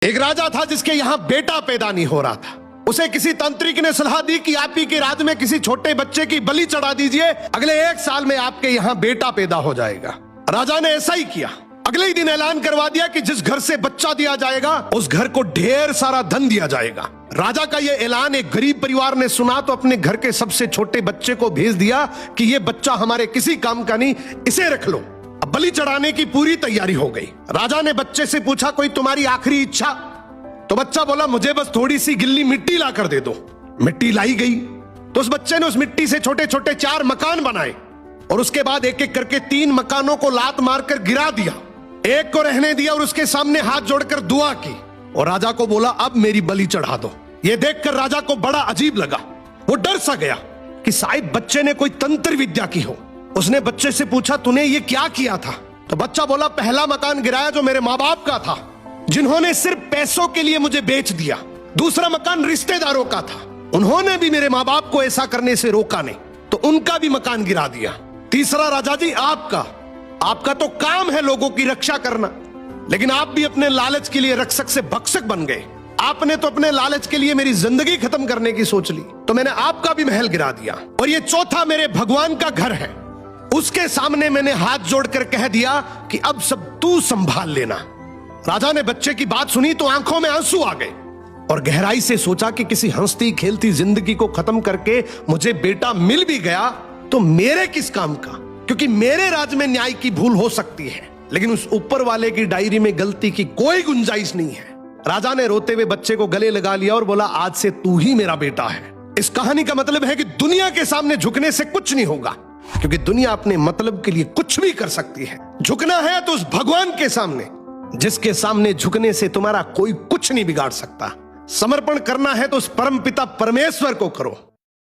एक राजा था जिसके यहां बेटा पैदा नहीं हो रहा था। उसे किसी तांत्रिक ने सलाह दी कि आप ही के राज्य में किसी छोटे बच्चे की बलि चढ़ा दीजिए, अगले 1 साल में आपके यहां बेटा पैदा हो जाएगा। राजा ने ऐसा ही किया। अगले ही दिन ऐलान करवा दिया कि जिस घर से बच्चा दिया जाएगा उस घर को ढेर सारा धन दिया जाएगा। राजा का यह ऐलान एक गरीब परिवार ने सुना तो अपने घर के सबसे छोटे बच्चे को भेज दिया कि यह बच्चा हमारे किसी काम का नहीं, इसे रख लो। अब बलि चढ़ाने की पूरी तैयारी हो गई। राजा ने बच्चे से पूछा, कोई तुम्हारी आखिरी इच्छा? तो बच्चा बोला, मुझे बस थोड़ी सी गिल्ली मिट्टी ला कर दे दो। मिट्टी लाई गई तो उस बच्चे ने उस मिट्टी से छोटे छोटे 4 मकान बनाए और उसके बाद एक एक करके 3 मकानों को लात मारकर गिरा दिया, एक को रहने दिया और उसके सामने हाथ जोड़कर दुआ की और राजा को बोला, अब मेरी बलि चढ़ा दो। यह देखकर राजा को बड़ा अजीब लगा। वो डर सा गया कि शायद बच्चे ने कोई तंत्र विद्या की हो। उसने बच्चे से पूछा, तूने ये क्या किया था? तो बच्चा बोला, पहला मकान गिराया जो मेरे माँ बाप का था, जिन्होंने सिर्फ पैसों के लिए मुझे बेच दिया। दूसरा मकान रिश्तेदारों का था, उन्होंने भी मेरे माँ बाप को ऐसा करने से रोका नहीं, तो उनका भी मकान गिरा दिया। तीसरा राजा जी आपका तो काम है लोगों की रक्षा करना, लेकिन आप भी अपने लालच के लिए रक्षक से भक्षक बन गए। आपने तो अपने लालच के लिए मेरी जिंदगी खत्म करने की सोच ली, तो मैंने आपका भी महल गिरा दिया। और ये चौथा मेरे भगवान का घर है, उसके सामने मैंने हाथ जोड़कर कह दिया कि अब सब तू संभाल लेना। राजा ने बच्चे की बात सुनी तो आंखों में आंसू आ गए और गहराई से सोचा कि किसी हंसती खेलती जिंदगी को खत्म करके मुझे बेटा मिल भी गया तो मेरे किस काम का, क्योंकि मेरे राज्य में न्याय की भूल हो सकती है लेकिन उस ऊपर वाले की डायरी में गलती की कोई गुंजाइश नहीं है। राजा ने रोते हुए बच्चे को गले लगा लिया और बोला, आज से तू ही मेरा बेटा है। इस कहानी का मतलब है कि दुनिया के सामने झुकने से कुछ नहीं होगा, क्योंकि दुनिया अपने मतलब के लिए कुछ भी कर सकती है। झुकना है तो उस भगवान के सामने, जिसके सामने झुकने से तुम्हारा कोई कुछ नहीं बिगाड़ सकता। समर्पण करना है तो उस परमपिता परमेश्वर को करो।